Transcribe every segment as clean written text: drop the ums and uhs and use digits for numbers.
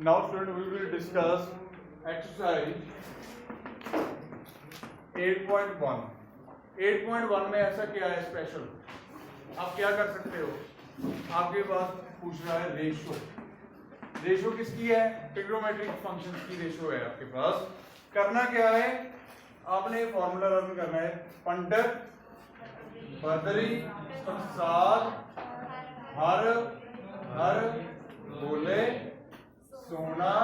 Now student we will discuss exercise 8.1. 8.1 में ऐसा क्या है स्पेशल, आप क्या कर सकते हो, आपके पास पूछ रहा है रेशो। रेशो किसकी है? ट्रिग्नोमेट्रिक फंक्शंस की रेशो है आपके पास। करना क्या है, आपने फॉर्मूला लर्न करना है। पंडित बदरी प्रसाद हर हर बोले सोना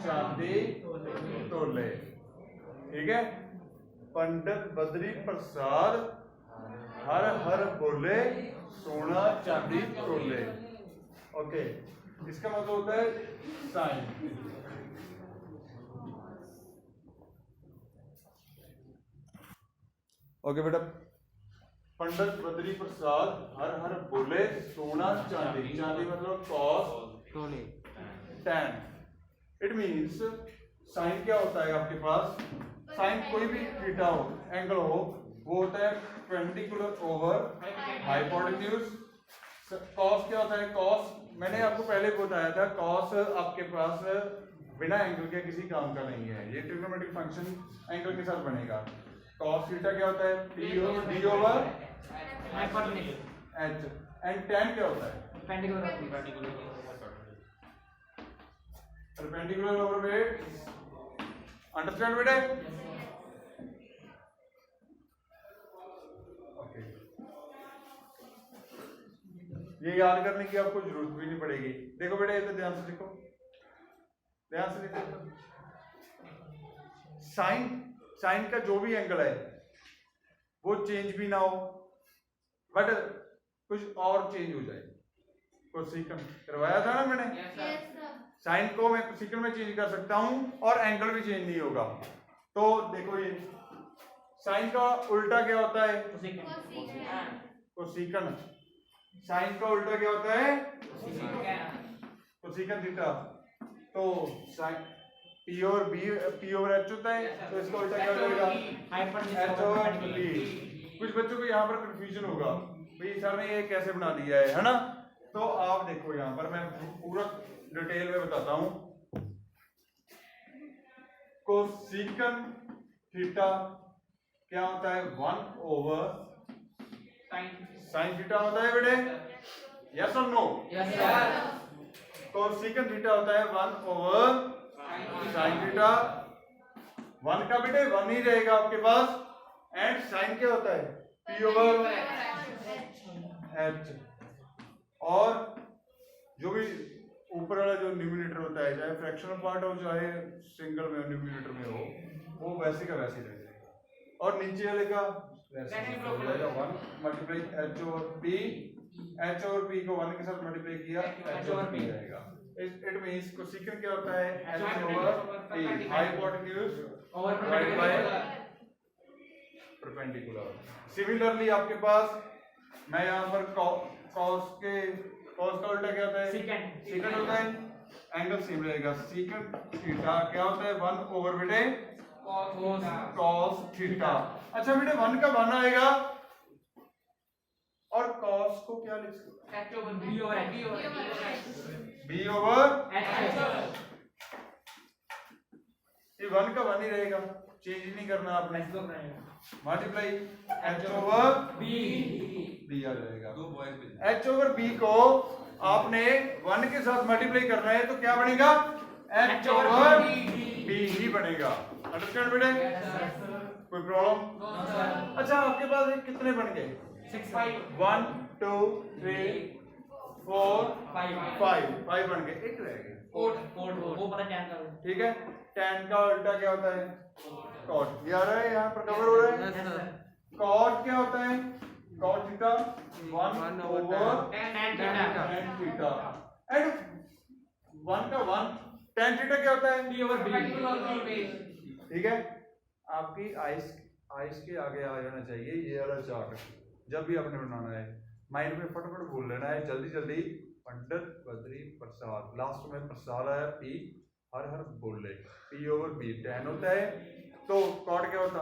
चांदी तोले। ठीक है, पंडित बद्री प्रसाद हर हर बोले सोना चांदी तोले। ओके, इसका मतलब होता है साइन। ओके बेटा, पंडित बद्री प्रसाद हर हर बोले सोना चांदी। चांदी मतलब cos tan. It means sine क्या होता है आपके पास, साइन कोई भी थीटा हो, एंगल हो, वो होता है परपेंडिकुलर ओवर हाइपोटेन्यूज। कॉस क्या होता है? कॉस मैंने आपको पहले बताया था, कॉस आपके पास बिना एंगल के किसी काम का नहीं है। ये ट्रिग्नोमेट्रिक फंक्शन एंगल के साथ बनेगा। कॉस थीटा क्या होता है? P over D over H. And tan क्या होता है? Perpendicular over weight. अंडरस्टैंड बेटे? ओके, ये याद करने की आपको जरूरत भी नहीं पड़ेगी। देखो बेटे, इधर ध्यान से देखो, ध्यान से देखो। साइन का जो भी एंगल है वो चेंज भी ना हो, बट कुछ और चेंज हो जाए। कोसेकन करवाया था ना मैंने। साइन को मैं कोसेकन में चेंज कर सकता हूं और एंगल भी चेंज नहीं होगा। तो देखो, ये साइन का उल्टा क्या होता है? कोसेकन। साइन का उल्टा क्या होता है? Cosec theta. तो साइन पी और बी, पी ओवर एच होता है, तो इसका उल्टा क्या हो जाएगा? H over B. कुछ बच्चों को यहाँ पर कंफ्यूजन होगा, भाई सर ने ये कैसे बना दिया है ना। तो आप देखो, यहाँ पर मैं पूरा डिटेल में बताता हूं। कोसेकन थीटा क्या होता है? 1 ओवर साइन थीटा होता है बेटे, यस और नो? कोसेकन थीटा होता है 1 ओवर साइन थीटा। 1 का बेटे 1 ही रहेगा आपके पास। एंड साइन क्या होता है? P over H. और जो भी ऊपर वाला जो न्यूमरेटर होता है, चाहे फ्रैक्शनल पार्ट हो चाहे सिंगल में न्यूमरेटर में हो, वो वैसे का वैसे रह जाएगा। और नीचे वाले का वैसे हो जाएगा 1 multiply H over P. H over P को 1 के साथ मल्टीप्लाई किया, एच ओवर पी आएगा। इट मींस कोसेकन क्या होता है? H over P, hypotenuse divided by perpendicular. Similarly आपके पास मैं यहाँ पर कॉस का उल्टा क्या होता है? सेकंड होता है। एंगल सेम रहेगा। सेकंड थीटा क्या होता है? 1 ओवर बेटे कॉस थीटा। अच्छा बेटे, 1 का 1 आएगा और कॉस को क्या लिख सकते हैं? B over H. ये 1 का 1 ही रहेगा, चेंज नहीं करना आपने। मल्टीप्लाई एच ओवर बी आ जाएगा। एच ओवर बी को आपने 1 के साथ मल्टीप्लाई करना है, तो क्या बनेगा? एच ओवर बी ही बनेगा। अंडरस्टैंड बेटे? कोई प्रॉब्लम? अच्छा, आपके पास एक कितने बन गए? 1 2 3 4 5 बन गए, एक रह गया। ठीक है, tan का उल्टा क्या होता है? कॉट। ये आ रहा है, यहाँ पर कवर हो रहा है। कॉट क्या होता है? Cot theta 1 over tan theta. And 1 का 1 tan थीटा क्या होता है? B over B. ठीक है, आपकी आइस के आगे आ जाना चाहिए ये वाला चार्ट जब भी आपने बनाना है। माइंड में फटाफट बोल लेना है जल्दी जल्दी। पंडित बद्री प्रसाद, लास्ट में प्रसाद आया, पी हर हर बोले, पी ओवर बी टैन होता है। तो कॉट क्या होता?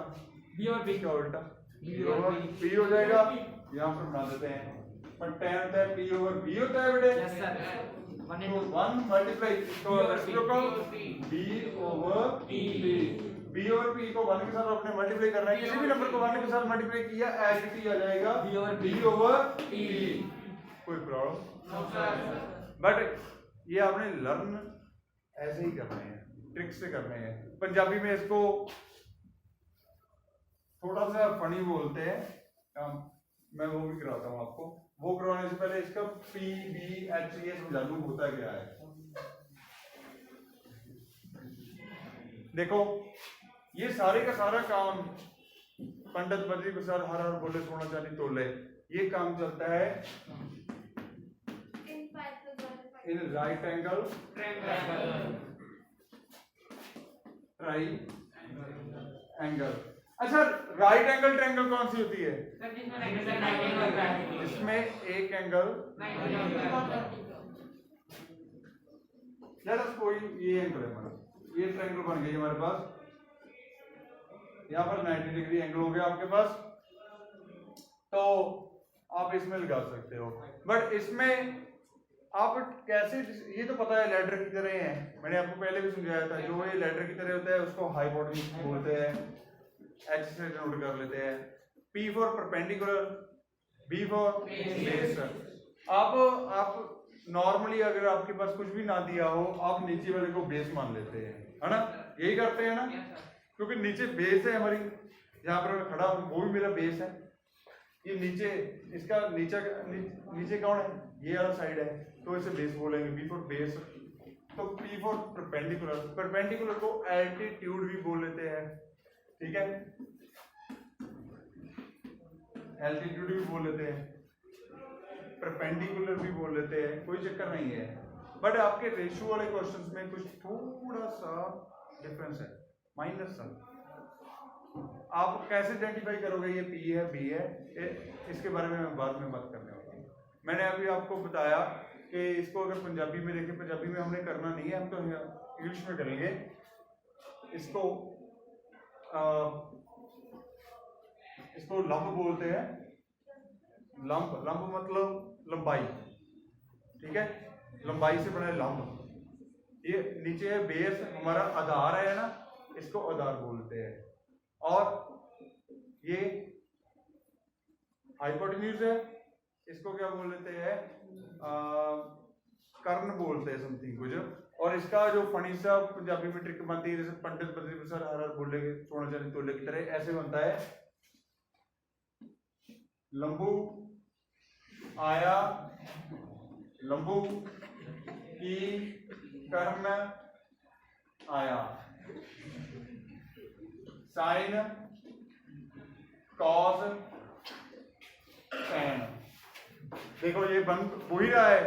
बी और बी का उल्टा, बी ओवर बी हो जाएगा। यहाँ पर बना देते हैं, पर टैन होता है पी ओवर बी होता है बेटे। 1 मल्टीप्लाई b ओवर p को 1 के साथ आपने मल्टीप्लाई करना है, किसी भी नंबर को 1 के साथ मल्टीप्लाई किया एज इट इज आ जाएगा b ओवर p। कोई प्रॉब्लम? बट ये आपने लर्न ऐसे ही करने हैं, ट्रिक से करने हैं। पंजाबी में इसको थोड़ा सा फनी बोलते हैं, मैं वो भी कराता हूँ आपको। वो करवाने से पहले इसका पी बी एच ये समझा दूं होता क्या है। देखो ये सारे का सारा काम पंडित बद्री प्रसाद हर हर बोले सोना चांदी तोले, ये काम चलता है in right angle try angle. अच्छा राइट एंगल ट्रायंगल कौन सी होती है? इसमें एक एंगल कोई ये एंगल है हमारा, ये ट्रायंगल बन गई हमारे पास, यहाँ पर 90 डिग्री एंगल हो गया आपके पास, तो आप इसमें लगा सकते हो। बट इसमें आप कैसे, ये तो पता है लेटर की तरह है, मैंने आपको पहले भी समझाया था, जो ये लेटर की तरह होता है उसको हाइपोटेन्यूज बोलते हैं, एच से नोट कर लेते हैं। P for perpendicular, B for base. आप नॉर्मली अगर आपके पास कुछ भी ना दिया हो, आप नीचे वाले को बेस मान लेते हैं, है ना? यही करते हैं ना, क्योंकि नीचे बेस है हमारी, यहाँ पर मैं खड़ा हूँ वो भी मेरा बेस है। ये नीचे इसका नीचे कौन है? ये वाला साइड है, तो इसे बेस बोलेंगे, B फॉर बेस। तो P फॉर परपेंडिकुलर, परपेंडिकुलर को एल्टीट्यूड भी बोल लेते हैं, ठीक है, एल्टीट्यूड भी बोल लेते हैं, परपेंडिकुलर भी बोल लेते हैं, कोई चक्कर नहीं है। बट आपके रेशियो वाले क्वेश्चंस में कुछ थोड़ा सा डिफरेंस है, माइनस सा। आप कैसे आइडेंटिफाई करोगे ये P है B है, इसके बारे में मैं बाद में बात करने वाला हूँ। मैंने अभी आपको बताया कि इसको अगर पंजाबी में देखें, पंजाबी में हमने करना नहीं है, हम तो इंग्लिश में करेंगे। इसको लंब बोलते हैं, लंब मतलब लंबाई, ठीक है, लंबाई से बना है लंब। ये नीचे है बेस, हमारा आधार है ना, इसको आधार बोलते हैं। और ये हाइपोटेन्यूज है, इसको क्या बोल लेते हैं? कर्ण बोलते हैं समथिंग कुछ। और इसका जो फनी सा पंजाबी में ट्रिक बनती है, जैसे पंडित बद्री प्रसाद हर हर बोले सोना चांदी तोले की तरह, ऐसे बनता है। लंबू आया, लंबू की कर्ण आया, साइन कॉस टैन। देखो ये बन हो ही रहा है,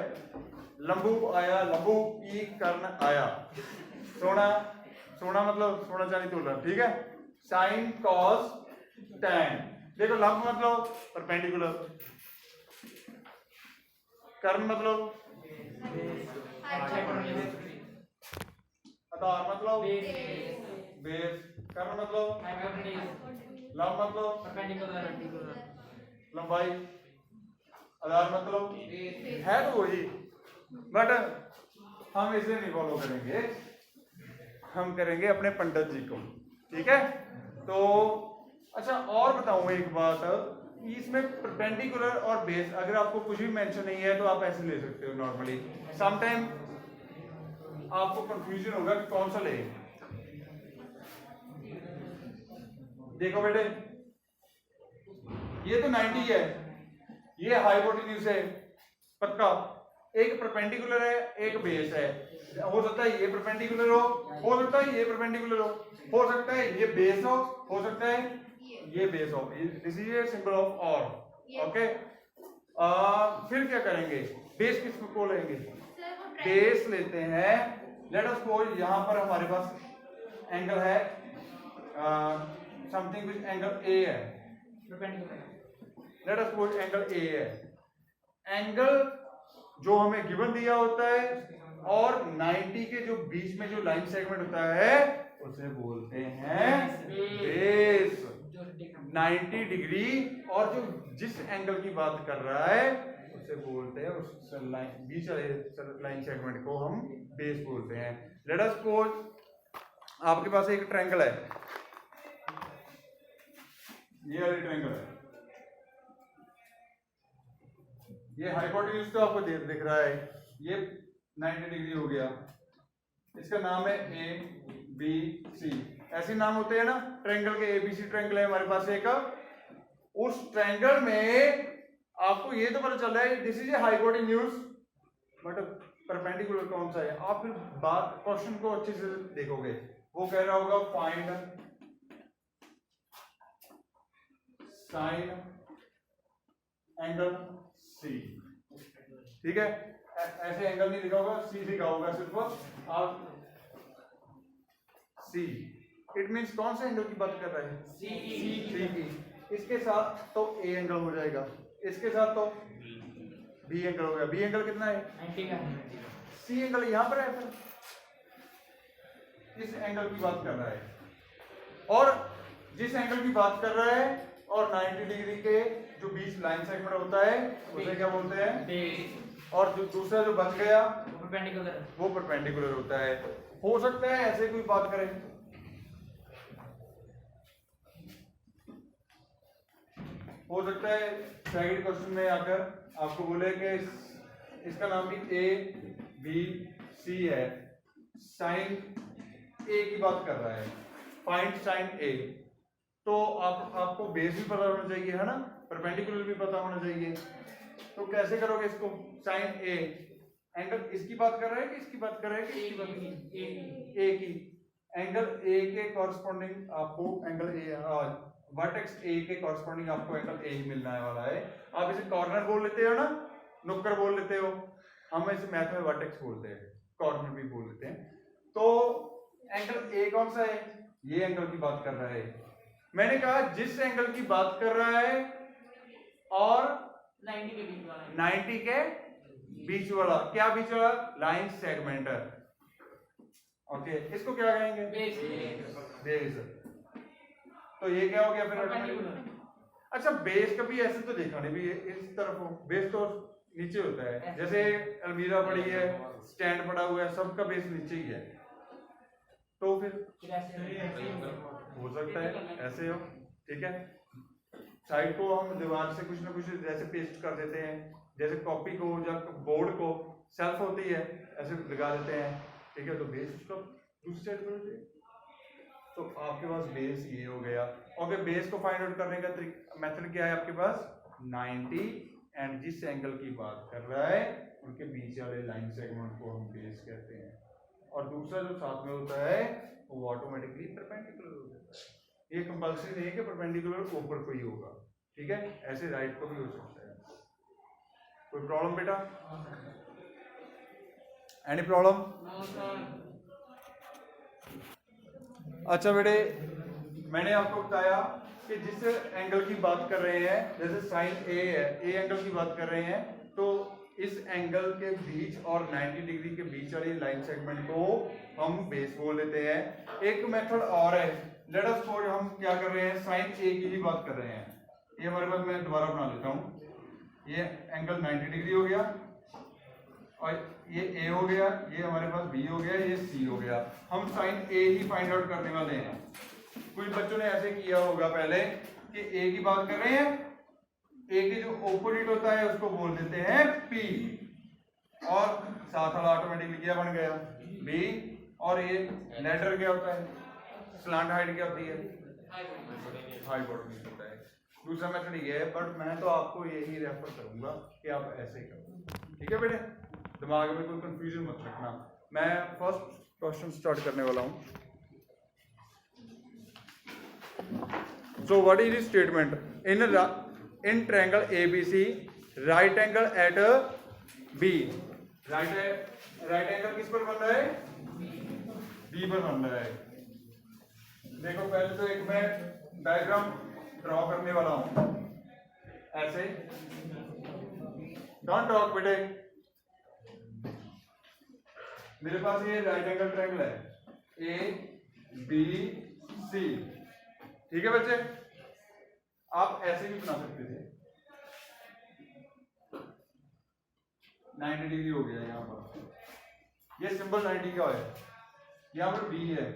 लंबू आया, लंबू की कर्ण आया, सोना मतलब सोना चांदी तोला, ठीक है, साइन कॉस टैन। देखो लंब मतलब परपेंडिकुलर, कर्ण मतलब आधार मतलब बेस, कर्ण मतलब लंब मतलब लंबाई, आधार मतलब है तो वही, बट हम इसे नहीं फॉलो करेंगे, हम करेंगे अपने पंडित जी को, ठीक है। तो अच्छा और बताऊं एक बात, इसमें परपेंडिकुलर और बेस अगर आपको कुछ भी मेंशन नहीं है तो आप ऐसे ले सकते हो नॉर्मली। समटाइम आपको कंफ्यूजन होगा कि कौन सा ले। देखो बेटे ये तो 90 है, ये हाइपोटेन्यूज है पक्का, एक परपेंडिकुलर है एक बेस है, हो सकता है ये परपेंडिकुलर हो सकता है ये परपेंडिकुलर हो सकता है ये बेस हो सकता है ये बेस हो। This is a symbol of और, ओके। फिर क्या करेंगे, बेस किसको लेंगे? बेस लेते हैं, लेट अस सपोज यहां पर हमारे पास एंगल है समथिंग विच एंगल ए है, let us suppose angle A है। एंगल जो हमें गिवन दिया होता है और 90 के जो बीच में जो लाइन सेगमेंट होता है उसे बोलते हैं बेस। 90 डिग्री और जो जिस एंगल की बात कर रहा है से बोलते हैं, उस लाइन बीच वाले लाइन सेगमेंट को हम बेस बोलते हैं। लेट अस सपोज आपके पास एक ट्रायंगल है, ये वाली ट्रायंगल है, ये हाइपोटेन्यूज तो आपको दिख रहा है, ये 90 डिग्री हो गया, इसका नाम है ए बी सी, ऐसे नाम होते हैं ना ट्रायंगल के। एबीसी ट्रायंगल है हमारे पास एक, उस ट्रायंगल में आपको ये तो पता चल रहा है this is a hypotenuse, but perpendicular कौन सा है। आप फिर बात क्वेश्चन को अच्छे से देखोगे, वो कह रहा होगा फाइंड साइन एंगल सी, ठीक है, ऐसे एंगल नहीं लिखा होगा, सी लिखा होगा सिर्फ आप सी। इट मींस कौन से एंगल की बात कर रहे हैं, सी की। इसके साथ तो ए एंगल हो जाएगा, इसके साथ तो बी एंगल हो गया। बी एंगल कितना है, 90 का। सी एंगल यहां पर है, फिर इस एंगल की बात कर रहा है, और जिस एंगल की बात कर रहा है और 90 डिग्री के जो बीच लाइन सेगमेंट होता है उसे क्या बोलते हैं, और जो दूसरा जो बच गया वो परपेंडिकुलर होता है। हो सकता है ऐसे कोई बात करे, हो सकता है सेकंड क्वेश्चन में आकर आपको बोले कि इसका नाम भी ए बी सी है, साइन ए की बात कर रहा है, फाइंड साइन ए, तो आपको बेस भी पता होना चाहिए, है ना, परपेंडिकुलर भी पता होना चाहिए। तो कैसे करोगे इसको, साइन ए एंगल इसकी बात कर रहा है कि इसकी बात कर रहा है कि इसकी बात ए की, एंगल ए के कॉरस्पॉन्डिंग आपको एंगल ए, वर्टेक्स ए के कॉरस्पॉन्डिंग आपको एंगल ए ही मिलने वाला है। आप इसे कॉर्नर बोल लेते हो ना, नुक्कड़ बोल लेते हो, हम इसे मैथ में वर्टेक्स बोलते हैं, कॉर्नर भी बोल लेते हैं। तो एंगल ए कौन सा है, ये एंगल की बात कर रहा है। मैंने कहा जिस एंगल की बात कर रहा है और 90 के बीच वाला, 90 के बीच वाला, क्या बीच वाला, लाइन सेगमेंटर, ओके, इसको क्या कहेंगे, बेस। तो ये क्या हो गया फिर, अच्छा बेस कभी ऐसे तो देखा नहीं भी इस तरफ हो, बेस तो नीचे होता है, जैसे अलमीरा पड़ी है, स्टैंड पड़ा हुआ है, सबका बेस नीचे ही है, तो फिर हो सकता है ऐसे हो, ठीक है। साइड को हम दीवार से कुछ ना कुछ जैसे पेस्ट कर देते हैं, जैसे कॉपी को या बोर्ड को सेल्फ होती है ऐसे लगा देते हैं, ठीक है, तो बेस उसका दूसरी साइड पर होती है। तो आपके पास बेस ये हो गया। ओके, बेस को फाइंड आउट करने का मेथड क्या है आपके पास, 90 एंड जिस एंगल की बात कर रहा है उनके बीच वाले लाइन सेगमेंट को हम बेस कहते हैं, और दूसरा जो साथ में होता है वो ऑटोमेटिकली परपेंडिकुलर हो जाता है। ये कंपल्सरी नहीं है कि परपेंडिकुलर ऊपर को ही होगा, ठीक है, ऐसे राइट को भी हो सकता है। कोई प्रॉब्लम बेटा, एनी प्रॉब्लम? अच्छा बेटे, मैंने आपको बताया कि जिस एंगल की बात कर रहे हैं, जैसे साइन ए है, ए एंगल की बात कर रहे हैं, तो इस एंगल के बीच और 90 डिग्री के बीच वाली लाइन सेगमेंट को हम बेस बोल लेते हैं। एक मेथड और है, लेट अस सपोज हम क्या कर रहे हैं, साइन ए की ही बात कर रहे हैं, ये हमारे पास, मैं दोबारा बना लेता हूँ, ये एंगल 90 डिग्री हो गया, और ये ए हो गया, ये हमारे पास बी हो गया, ये सी हो गया। हम साइन ए ही फाइंड आउट करने वाले हैं। कुछ बच्चों ने ऐसे किया होगा पहले कि ए की बात कर रहे हैं, ए के जो ऑपोजिट होता है उसको बोल देते हैं पी, और साथ वाला ऑटोमेटिकली क्या बन गया, बी, और ये लेटर क्या होता है, स्लांट हाइट क्या होती है, हाइपोटेन्यूज होता है। दूसरा मेथड ये है, बट मैं तो आपको यही रेफर करूंगा कि आप ऐसे करो, ठीक है बेटे, दिमाग में कोई कंफ्यूजन मत रखना। मैं फर्स्ट क्वेश्चन स्टार्ट करने वाला हूं। So what is this statement, in triangle ABC right angle at B, right angle किस पर बन रहा है, B पर बन रहा है। देखो पहले तो एक मैं डायग्राम ड्रॉ करने वाला हूं, ऐसे डोंट टॉक बेटे। मेरे पास ये राइट एंगल ट्रायंगल है ABC, ठीक है बच्चे, आप ऐसे भी बना सकते थे, 90 डिग्री हो गया यहाँ पर, ये सिंबल 90 का है। यहाँ पर बी है,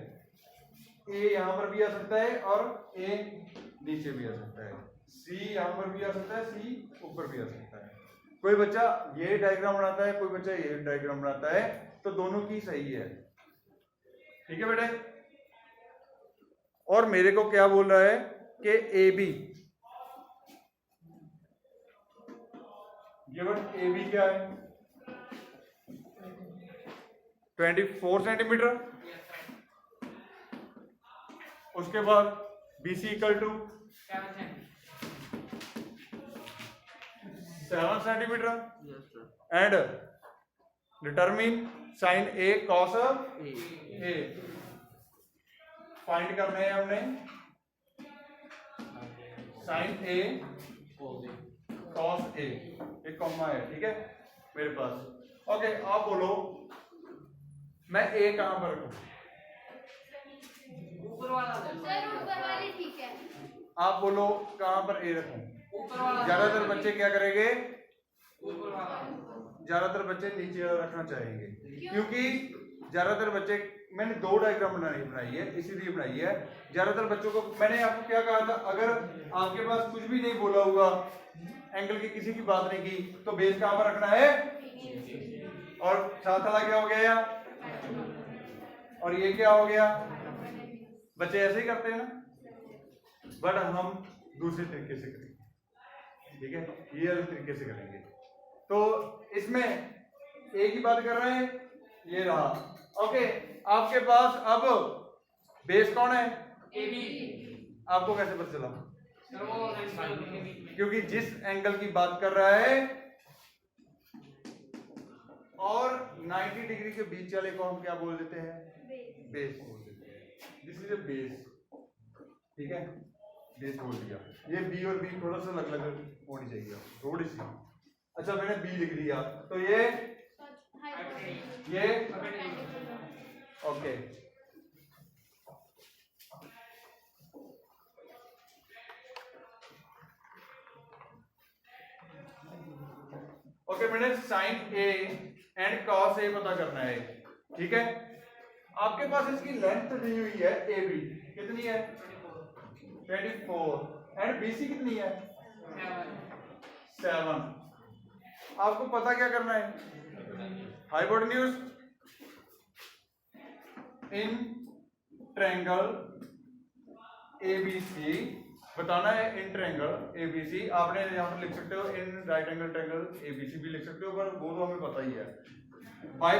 ए यहाँ पर भी आ सकता है और ए नीचे भी आ सकता है, सी यहाँ पर भी आ सकता है, सी ऊपर भी आ सकता है। कोई बच्चा ये डायग्राम बनाता है, कोई बच्चा ये डायग्राम बनाता है, तो दोनों की सही है। ठीक है बेटे। और मेरे को क्या बोल रहा है कि ए बी, ए बी क्या है 24 सेंटीमीटर। उसके बाद B C equal to 7 centimetre and determine sine A cos A. Find करना है हमने साइन ए कॉस ए, एक कॉमा है, ठीक है मेरे पास। ओके, आप बोलो मैं ए कहां पर रखूं? ऊपर वाला सर, ऊपर वाली ठीक है। आप बोलो कहां पर ए रखूं? ऊपर वाला। ज्यादातर बच्चे क्या करेंगे? ऊपर वाला। ज्यादातर बच्चे नीचे रखना चाहेंगे, क्योंकि ज्यादातर बच्चे, मैंने 2 डायग्राम बनाई है, इसीलिए बनाई है। ज्यादातर बच्चों को मैंने आपको क्या कहा था, अगर आपके पास कुछ भी नहीं बोला होगा, एंगल की किसी की बात नहीं की, तो बेस कहां पर रखना है? और साथ वाला क्या हो गया और ये क्या हो गया? बच्चे ऐसे ही करते हैं ना, बट हम दूसरे तरीके से करेंगे, ठीक है, ये अलग तरीके से करेंगे। तो इसमें ए की बात कर रहे हैं, ये रहा। ओके, आपके पास अब बेस कौन है? A B. आपको कैसे पता चला? क्योंकि जिस एंगल की बात कर रहा है और 90 डिग्री के बीच वाले को हम क्या बोल देते हैं? बेस बोल देते हैं। दिस इज अ बेस, ठीक है, बेस बोल दिया। ये बी और बी थोड़ा सा अलग अलग होनी चाहिए, थोड़ी सी। अच्छा, मैंने बी लिख दिया, तो ये ओके। ओके, मैंने sign A and cos A पता करना है, ठीक है। आपके पास इसकी लेंथ दी हुई है ए बी, कितनी है? 24 एंड बी सी कितनी है? 7। आपको पता क्या करना है? हाइपोटेन्यूज इन ट्रायंगल ABC बताना है। इन ट्रायंगल ABC आपने यहां पर लिख सकते हो, in right angle triangle ABC भी लिख सकते हो, पर वो तो हमें पता ही है। बाय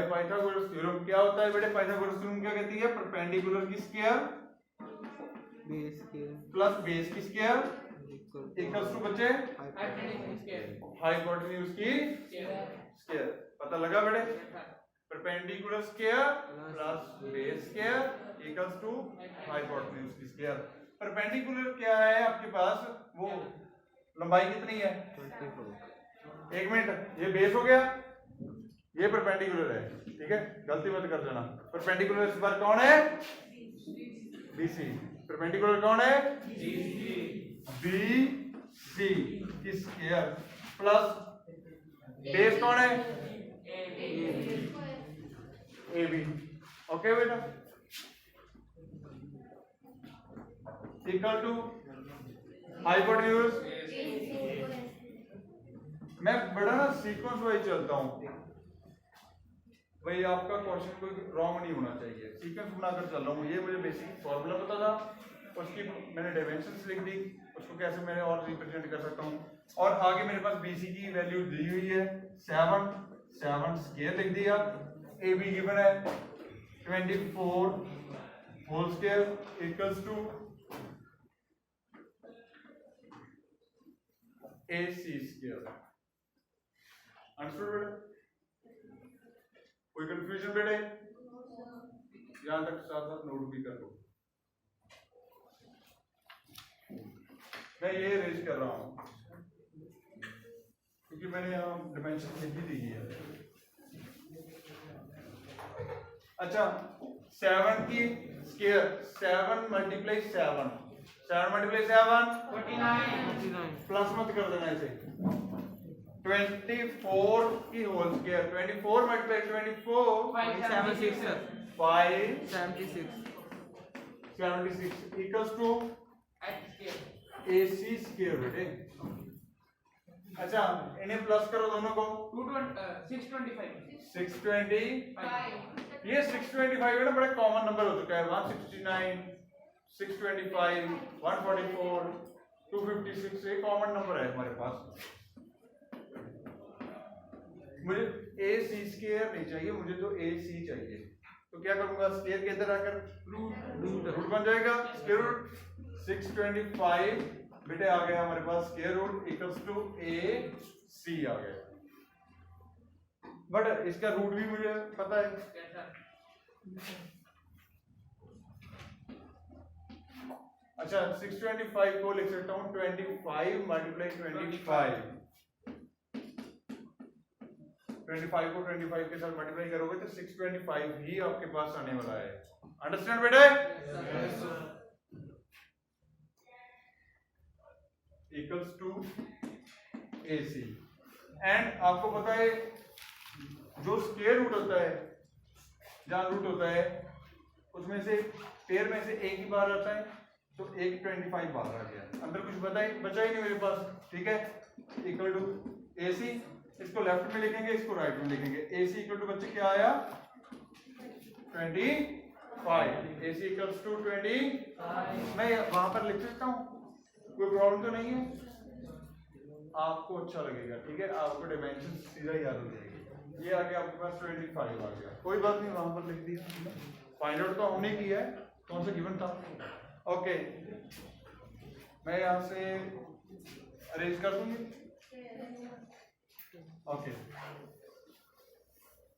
पाइथागोरस थ्योरम क्या होता है बेटे? पाइथागोरस थ्योरम क्या कहती है? परपेंडिकुलर की स्क्वायर प्लस बेस की स्क्वायर इक्वल्स टू बच्चे हाइपोटेन्यूज की स्क्वायर। पता लगा बेटे? Perpendicular square plus base square equals to hypotenuse की स्क्वायर। परपेंडिकुलर क्या है आपके पास? वो लंबाई कितनी है? 1 मिनट, ये बेस हो गया, ये परपेंडिकुलर है, ठीक है, गलती मत कर देना। परपेंडिकुलर इस बार कौन है? BC। परपेंडिकुलर कौन है? BC की स्क्वायर प्लस बेस कौन है? AB। ओके बेटा, इक्वल टू हाइपोटेन्यूज। मैं बड़ा ना सीक्वेंस वाइज चलता हूं भाई, आपका क्वेश्चन कोई रॉन्ग नहीं होना चाहिए। सीक्वेंस बनाकर चल रहा हूँ, ये मुझे बेसिक फॉर्मूला पता था, उसकी मैंने डायमेंशंस लिख दी, उसको कैसे मैं और रिप्रेजेंट कर सकता हूँ। और आगे मेरे पास BC की वैल्यू दी हुई है 7 स्क्वायर लिख दिया। AB गिवन है 24 whole square equals to AC square. Understood बेटा? कोई कंफ्यूजन बेटे? यहां तक साथ साथ नोट भी कर लो। मैं ये रेज कर रहा हूं क्योंकि मैंने यहां डिमेंशन लिख ही दी है। अच्छा, 7 की स्क्वायर 7 मल्टीप्लाई 7 मल्टीप्लाई 7 49 प्लस मत कर देना इसे 24 की whole square 24 multiply 24 5 76 equals to AC square बेटे। अच्छा इन्हें प्लस करो दोनों को 625 ये 625 है ना बड़ा कॉमन नंबर हो चुका है 169 625 144 256 ये कॉमन नंबर है हमारे पास। मुझे AC स्क्वायर नहीं चाहिए मुझे तो AC चाहिए तो क्या करूंगा स्क्वायर के इधर आकर रूट बन जाएगा स्क्वायर रूट 625 बेटे आ गया हमारे पास square root equals to AC आ गया बट इसका रूट भी मुझे पता है। अच्छा 625 को लिख सकता हूं 25 मल्टीप्लाई 25 को 25 के साथ मल्टीप्लाई करोगे तो 625 ही आपके पास आने वाला है। अंडरस्टैंड बेटे? इक्वल्स टू AC एंड आपको पता है जो स्क्वायर रूट होता है जहां रूट होता है उसमें से पेयर में से एक ही बार आता है तो एक 25 बाहर आ गया अंदर कुछ बचा ही नहीं मेरे पास ठीक है। इक्वल टू AC इसको लेफ्ट में लिखेंगे इसको राइट में लिखेंगे AC इक्वल टू बच्चे क्या आया 25 AC इक्वल्स टू 25 मैं वहां पर लिख सकता हूं कोई प्रॉब्लम तो नहीं है आपको अच्छा लगेगा ठीक है आपको डायमेंशन सीधा याद हो जाएगी। ये आ गया आपके पास 25 आ गया कोई बात नहीं वहां पर लिख दिया फाइंड आउट तो हमने की है कौन सा गिवन था। ओके मैं यहां से अरेंज कर दूंगी। ओके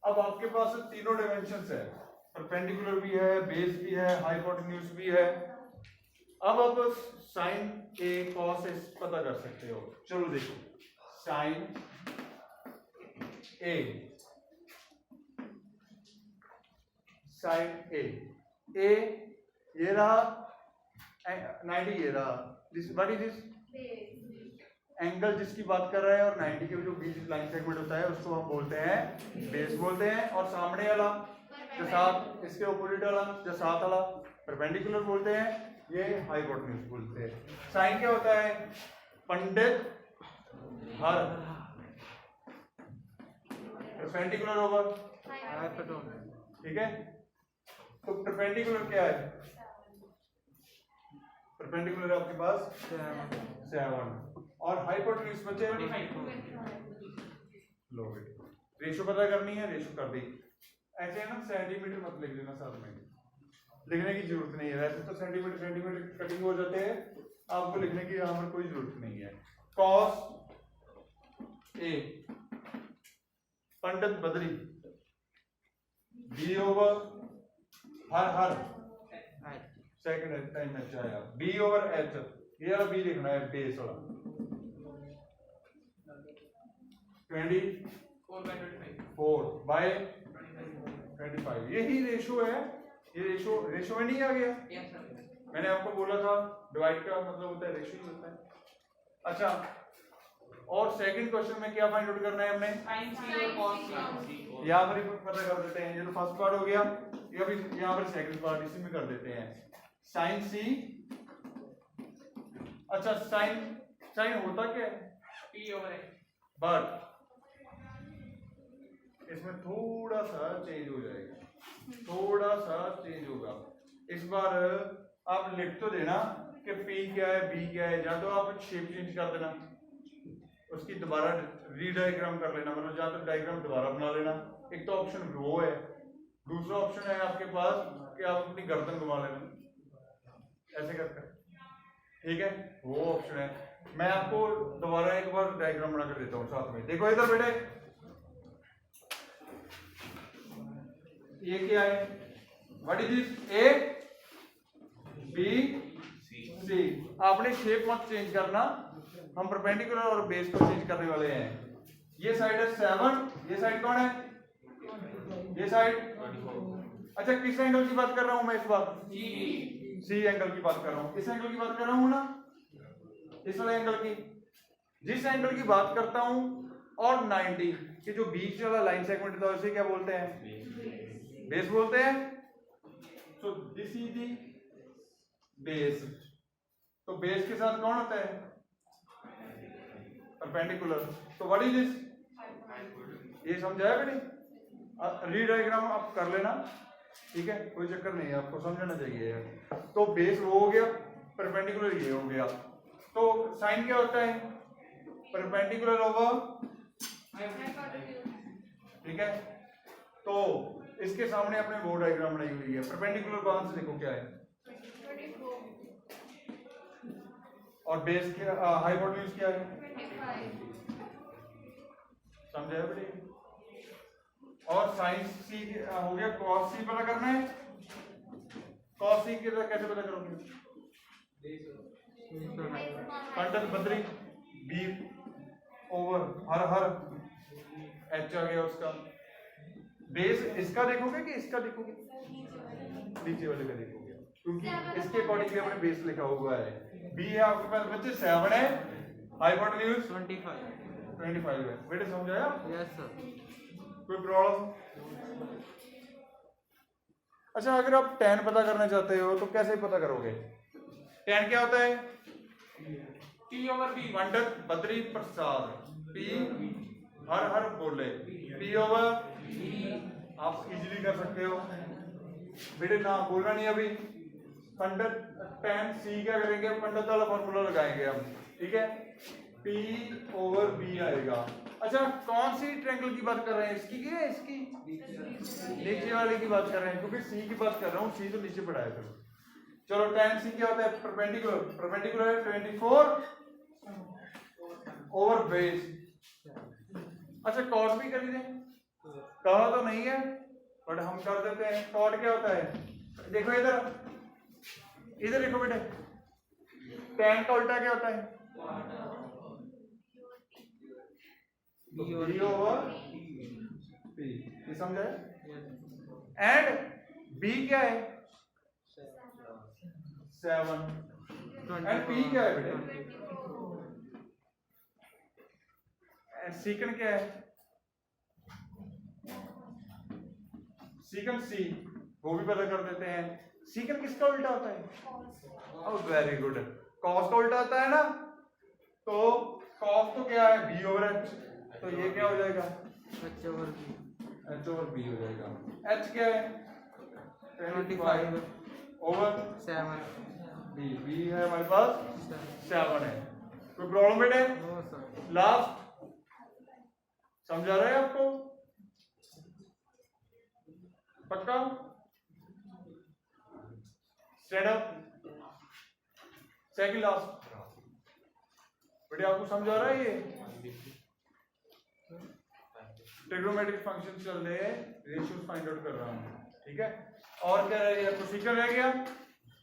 अब आपके पास तीनों डायमेंशंस है परपेंडिकुलर भी है बेस भी है हाइपोटेन्यूज भी है। अब आप साइन ए कॉस ए पता कर सकते हो चलो देखो साइन ए ये रहा 90 ये रहा this what is this angle जिसकी बात कर रहा है और 90 के जो बीच लाइन सेगमेंट होता है उसको हम बोलते हैं बेस बोलते हैं और सामने वाला जो साथ इसके ऑपोजिट वाला जो साथ वाला परपेंडिकुलर बोलते हैं ये हाइपोटेन्यूज बोलते हैं। साइन क्या होता है पंडित हर परपेंडिकुलर ओवर ठीक है तो परपेंडिकुलर क्या है परपेंडिकुलर आपके पास 7 और हाइपोटेन्यूज बचे लो रेशो पता करनी है रेशो कर दी ऐसे है ना सेंटीमीटर मत लिख देना साथ में लिखने की जरूरत नहीं है वैसे तो सेंटीमीटर कटिंग हो जाते हैं आपको लिखने की यहाँ पर कोई जरूरत नहीं है। कॉस ए पंडित बदरी बी ओवर हर सेकंड टाइम अच्छा आया बी ओवर एच ये वाला बी लिखना है बेस वाला 24 बाय 25 यही रेशो है ये रेशो में नहीं आ गया मैंने आपको बोला था डिवाइड का मतलब होता है रेशो ही होता है। अच्छा और सेकंड क्वेश्चन में क्या फाइंड आउट करना है हमने यहाँ पर पता कर देते हैं ये तो फर्स्ट पार्ट हो गया ये अभी यहाँ पर सेकंड पार्ट इसी में कर देते हैं साइन सी। अच्छा साइन होता क्या है बट इसमें थोड़ा सा चेंज हो जाएगा थोड़ा सा चेंज होगा इस बार आप लिख तो देना कि P क्या है B क्या है या तो आप शेप चेंज कर देना उसकी दोबारा रीडायग्राम कर लेना मतलब या तो डायग्राम दोबारा बना लेना। एक तो ऑप्शन वो है दूसरा ऑप्शन है आपके पास कि आप अपनी गर्दन घुमा लेना ऐसे करके ठीक है वो ऑप्शन है। मैं आपको दोबारा एक बार डायग्राम बना कर देता हूँ साथ में देखो इधर बेटे ये क्या है what is this A B C आपने शेप मत चेंज करना हम परपेंडिकुलर और बेस को चेंज करने वाले हैं। ये साइड है 7 ये साइड कौन है ये साइड अच्छा किस एंगल की बात कर रहा हूं मैं इस बार? सी एंगल की बात कर रहा हूं। इस एंगल की बात कर रहा हूं ना, इस वाले एंगल की। जिस एंगल की बात करता हूं और 90 के जो बीच वाला लाइन सेगमेंट था उसे क्या बोलते हैं? बेस बोलते हैं। So this is the base. तो बेस के साथ कौन होता है? परपेंडिकुलर। तो व्हाट इज दिस? ये समझाया बेटे? रीडायग्राम आप कर लेना, ठीक है, कोई चक्कर नहीं है, आपको समझना चाहिए यार। तो बेस वो हो गया, परपेंडिकुलर ये हो गया। तो साइन क्या होता है? परपेंडिकुलर ओवर, ठीक है। तो इसके सामने आपने वो डायग्राम बनाई हुई है। परपेंडिकुलर बांध से देखो क्या है, और बेस के हाइपोटेन्यूज क्या है? समझाया बेटे? और साइन सी हो गया, कॉस सी पता करना है। कॉस सी कैसे पता करोगे? कंटन बद्री बी ओवर हर एच आ गया उसका। बेस इसका देखोगे कि इसका देखोगे? नीचे वाले का देखोगे, क्योंकि इसके अकॉर्डिंगली अपने बेस लिखा हुआ है। बी है आपके पास बच्चे 7 है, हाइपोटेन्यूज 25 है। बेटे समझाया? Yes sir. कोई प्रॉब्लम? अच्छा अगर आप tan पता करना चाहते हो तो कैसे पता करोगे? tan क्या होता है? P/B। पंडित बद्री प्रसाद P हर बोले P/B आप इजीली कर सकते हो बेटे, ना बोलना नहीं अभी। पंडित tan C क्या करेंगे? पंडित वाला फॉर्मूला लगाएंगे हम, ठीक है। P/B आएगा। अच्छा कौन सी ट्रायंगल की बात कर रहे हैं? इसकी की है इसकी? नीचे वाले की बात कर रहे हैं, क्योंकि सी की बात कर रहा हूँ, सी तो नीचे पड़ा है। चलो tan C क्या होता है? परपेंडिकुलर है 24 ओवर बेस। अच्छा cos भी कर दें, कहा तो नहीं है बट हम कर देते हैं। cot क्या होता है? देखो इधर देखो बेटे, tan का उल्टा क्या होता है? B over P। ये समझा है? एंड B क्या है? 7। एंड P क्या है बेटे? एंड सीकन क्या है? सीकन C, वो भी पता कर देते हैं। सीकन किसका उल्टा होता है? ओह वेरी गुड, cos का उल्टा होता है ना। तो cos तो क्या है? B over H। तो ये क्या हो जाएगा? H over B हो जाएगा। H क्या है? 25 ओवर 7 B है हमारे पास 7 है। कोई प्रॉब्लम बेटे? No sir. लास्ट समझा रहे हैं आपको? पक्का? Stand up. सेकंड लास्ट बेटे, आपको समझा रहा है? ये ट्रिग्नोमेट्रिक फंक्शन चल रहे हैं, रेशियोज फाइंड आउट कर रहा हूं, ठीक है। और क्या रह गया? कोसेकन रह गया।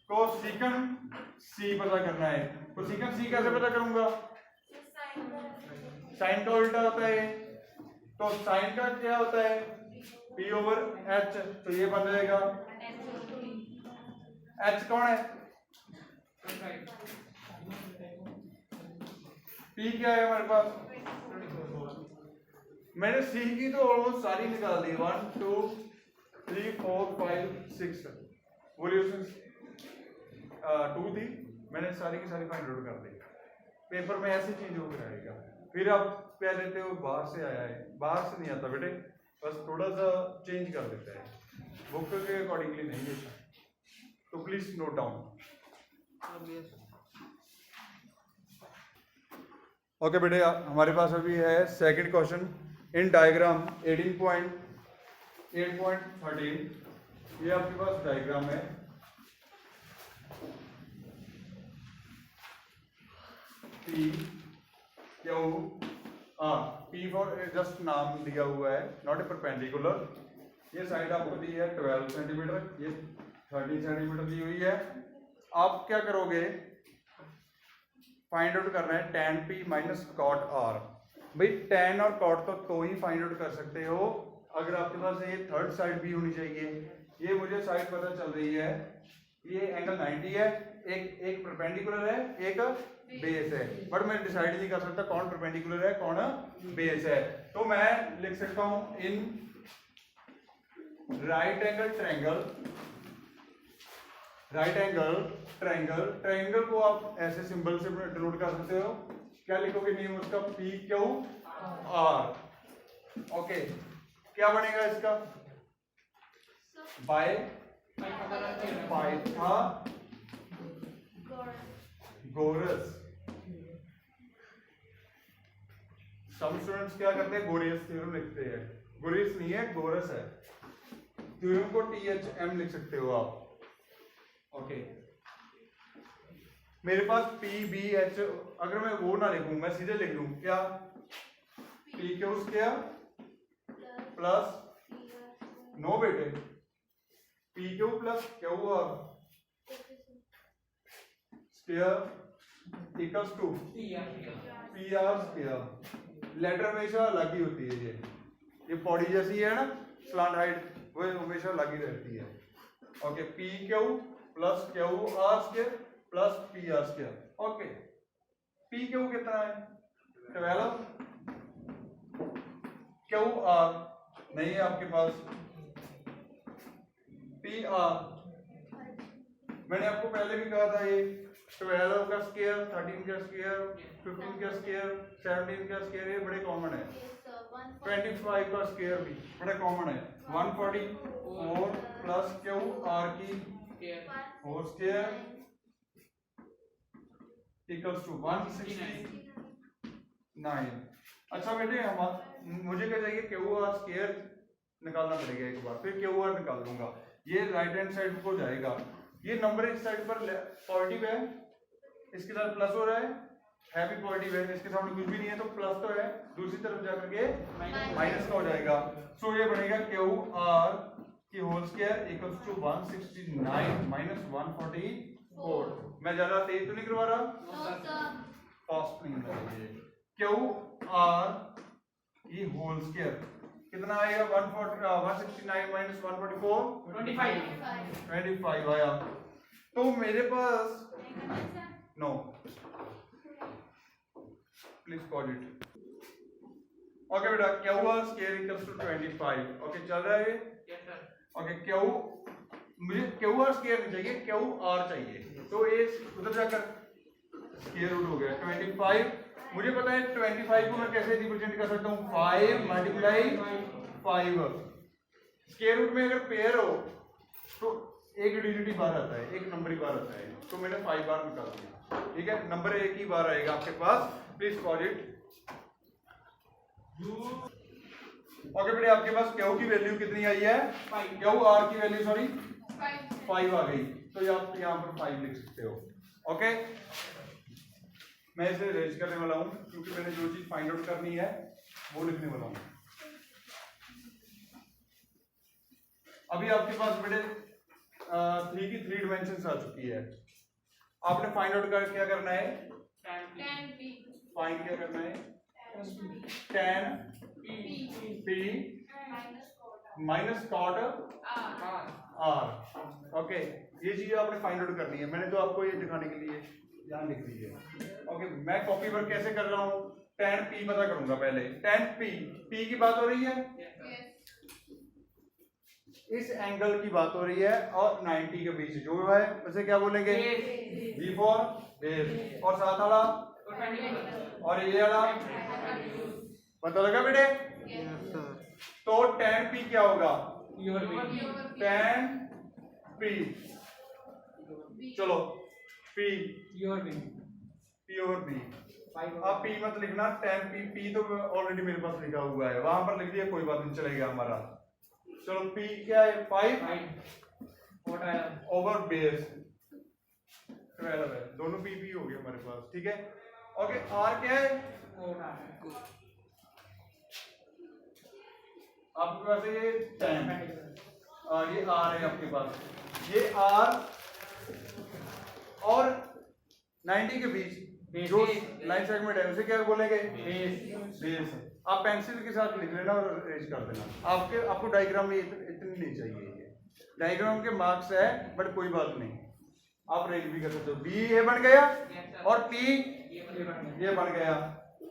कोसेकन C पता करना है। कोसेकन C कैसे पता करूंगा? साइन का उल्टा होता है, तो साइन का क्या होता है? P over H। तो ये बन जाएगा, H कौन है? P क्या है हमारे पास? मैंने C की तो ऑलमोस्ट सारी निकाल दी, 1 2 3 4 5 6 वॉल्यूशन 2 थी, मैंने सारी की सारी फाइंड आउट कर दी। पेपर में ऐसी चीज होकर आएगा। फिर आप कह देते हो बाहर से आया है, बाहर से नहीं आता बेटे, बस थोड़ा सा चेंज कर देता है, बुक के अकॉर्डिंगली नहीं देता। तो प्लीज नोट डाउन। ओके बेटे, हमारे पास अभी है सेकंड क्वेश्चन इन डायग्राम 8.13। ये आपके पास डायग्राम है। P Q R, P for just नाम दिया हुआ है, नॉट ए परपेंडिकुलर। ये साइड आपको दी है 12 सेंटीमीटर, ये 30 सेंटीमीटर दी हुई है। आप क्या करोगे? फाइंड आउट करना है tan P minus cot R। भाई tan और cot तो ही फाइंड आउट कर सकते हो अगर आपके पास ये थर्ड साइड भी होनी चाहिए, ये मुझे साइड पता चल रही है, ये एंगल 90 है, एक परपेंडिकुलर है, एक बेस है, बट मैं डिसाइड नहीं कर सकता कौन परपेंडिकुलर है कौन बेस है। तो मैं लिख सकता हूं इन राइट एंगल ट्रायंगल को आप ऐसे सिंबल से डिनोट कर सकते हो। क्या लिखोगे नेम उसका? P Q R. ओके, क्या बनेगा इसका? By Pythagoras. सम स्टूडेंट्स क्या करते हैं, गोरियस थ्योरम लिखते हैं। गोरियस नहीं है, गोरस है। थ्योरम को THM लिख सकते हो आप। ओके, मेरे पास PBH, अगर मैं वो ना लिखूं, मैं सीधे लिख दूं क्या? PQ स्क्वायर प्लस, नो बेटे, PQ plus QR square equals to PR square. Letter हमेशा अलग ही होती है, ये पॉडी जैसी है ना, स्लांट हाइट, वो हमेशा अलग ही रहती है। Okay, PQ plus QR square plus PR square. Okay, PQ कितना है? 12। QR नहीं है आपके पास। PR मैंने आपको पहले भी कहा था, ये 12 का स्क्वायर, 13 का स्क्वायर, 15 का स्क्वायर, 17 का स्क्वायर, ये बड़े कॉमन है। 25 का स्क्वायर भी बड़ा कॉमन है। 144 प्लस QR की होल स्क्वायर इक्वल्स टू 169। अच्छा बेटे, मुझे क्या चाहिए? QR स्क्वायर निकालना पड़ेगा एक बार, फिर QR निकाल दूंगा। ये राइट हैंड साइड को जाएगा। ये नंबर इस साइड पर पॉजिटिव है, इसके साथ प्लस हो रहा है भी पॉजिटिव है, इसके सामने कुछ भी नहीं है तो प्लस तो है, दूसरी तरफ जाकर के माइनस का हो जाएगा। सो ये बनेगा QR की whole square equals to 169 minus 144। मैं ज्यादा तेज तो नहीं करवा रहा, फास्ट नहीं होना चाहिए। QR की होल स्क्वायर कितना आएगा? 169 माइनस 144 25 आया। तो मेरे पास no, please pause it. Okay बेटा, QR square equals to 25। Okay, चल रहा है ये? ओके, मुझे QR स्क्वायर नहीं चाहिए, QR चाहिए। तो ये उधर जाकर स्क्वायर रूट हो गया 25। मुझे पता है 25 को मैं कैसे रिप्रेजेंट कर सकता हूँ? 5 मल्टीप्लाई 5। स्क्वायर रूट में अगर पेयर हो तो एक डिजिट ही बार आता है, एक नंबर ही बार आता है, तो मैंने 5 बार निकाल दिया। ठीक है, नंबर एक ही बार आएगा आपके पास। Please pause it. ओके बेटे, आपके पास क्यू की वैल्यू कितनी आई है? QR की वैल्यू सॉरी 5 आ गई, तो आप यहाँ पर 5 लिख सकते हो। ओके, मैं इसे रेज करने वाला हूं क्योंकि मैंने जो चीज फाइंड आउट करनी है वो लिखने वाला हूं। अभी आपके पास बेटे 3 की 3 डिमेंशंस आ चुकी है। आपने फाइंड आउट कर क्या करना है? फाइंड क्या करना है? tan P minus cot R। Okay, ये चीज आपने फाइंड आउट करनी है। मैंने तो आपको ये दिखाने के लिए यहाँ लिख दी है। ओके, मैं कॉपी पर कैसे कर रहा हूँ? tan P पता करूंगा पहले। tan P की बात हो रही है, इस एंगल की बात हो रही है और 90 के बीच जो है उसे क्या बोलेंगे? B for base. और साथ वाला और ये वाला पता लगा बेटे? तो tan P क्या होगा? tan P, चलो P ओवर B। अब P मत लिखना, tan P तो ऑलरेडी मेरे पास लिखा हुआ है, वहां पर लिख दिया, कोई बात नहीं, चलेगा हमारा। चलो P क्या है? 5 ओवर बेस 12 है, दोनों P हो गए हमारे पास। ठीक है, ओके, R क्या है? आपके पास ये 10 और ये R है आपके पास, ये R और 90 के बीच जो लाइन सेगमेंट है उसे क्या बोलेंगे? बेस। आप पेंसिल के साथ लिख लेना और अरेंज कर देना। आपको डायग्राम में इतनी नहीं चाहिए ये, डायग्राम के मार्क्स है बट कोई बात नहीं, आप रेंज भी कर सकते हो। बी ये बन गया और पी ये बन गया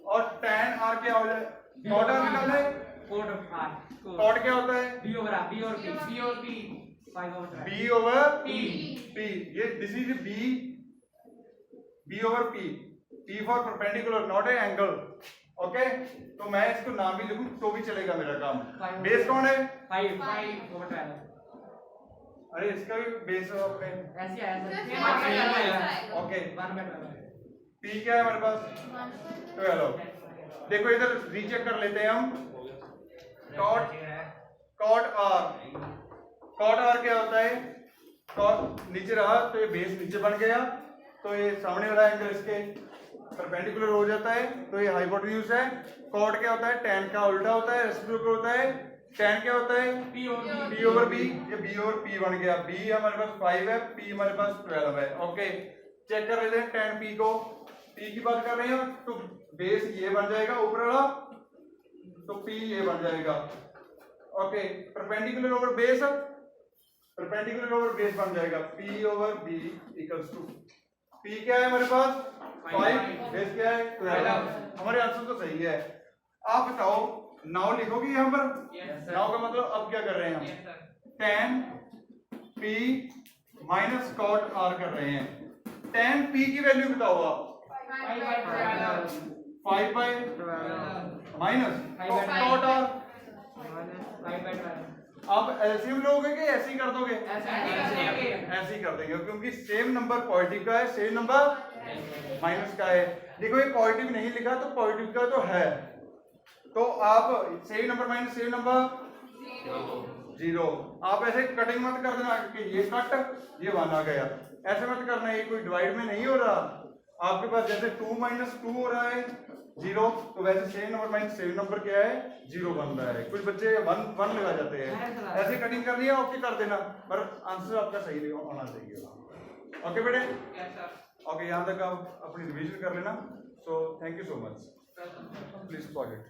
और tan r क्या हो जाए, कॉट r निकालना है। कॉट क्या होता है, बी ओवर बी और पी बी और P 5 over b over P. p, ये this is b over p, p for perpendicular not A angle. Okay, तो मैं इसको नाम भी लिखूं तो भी चलेगा मेरा काम। बेस कौन है, 5 ओवर 12 अरे इसका भी बेस है अपने। ऐसे आया सर ओके, 1 में 12 p क्या है हमारे पास, 12। देखो इधर रीचेक कर लेते हैं हम। कॉट r क्या होता है, कॉट नीचे रहा तो ये बेस नीचे बन गया, तो ये सामने वाला एंगल इसके परपेंडिकुलर हो जाता है, तो ये हाइपोटेन्यूज है। कॉट क्या होता है, tan का उल्टा होता है, रेसिप्रोकल होता है। tan क्या होता है, P over b over b, ये b ओवर p बन गया। b हमारे पास 5 है, p हमारे पास 12 है। ओके, चेक कर लेते हैं tan p को। p की बात कर रहे हैं तो बेस ये बन जाएगा ऊपर वाला, तो p ये बन जाएगा। Okay, perpendicular over base, perpendicular over base बन जाएगा p over b equals to, p क्या है हमारे पास 5, बेस क्या है 12। हमारे आंसर तो सही है। आप बताओ नाउ लिखोगे यहाँ पर, नाउ का मतलब अब क्या कर रहे हैं हम, tan p minus cot r कर रहे हैं। tan p की वैल्यू बताओ आप, 5 बाय माइनस cot r। आप एलसीएम लोगे कि ऐसे ही कर दोगे, ऐसे ही कर देंगे क्योंकि सेम नंबर पॉजिटिव का है, सेम नंबर माइनस का है। देखो ये पॉजिटिव नहीं लिखा तो पॉजिटिव का तो है, तो आप same number minus same number 0। आप ऐसे कटिंग मत कर देना कि ये कट ये 1 आ गया, ऐसे मत करना, ये कोई डिवाइड में नहीं हो रहा। आपके पास जैसे 2 माइनस 2 हो रहा है 0, तो वैसे same number minus same number क्या है 0 बन रहा है। कुछ बच्चे 1 लगा जाते हैं, ऐसे कटिंग कर लिया ओके कर देना, पर आंसर आपका सही होना चाहिए। ओके बेटे, ओके यहाँ तक आप अपनी रिवीजन कर लेना। So thank you so much, please forget.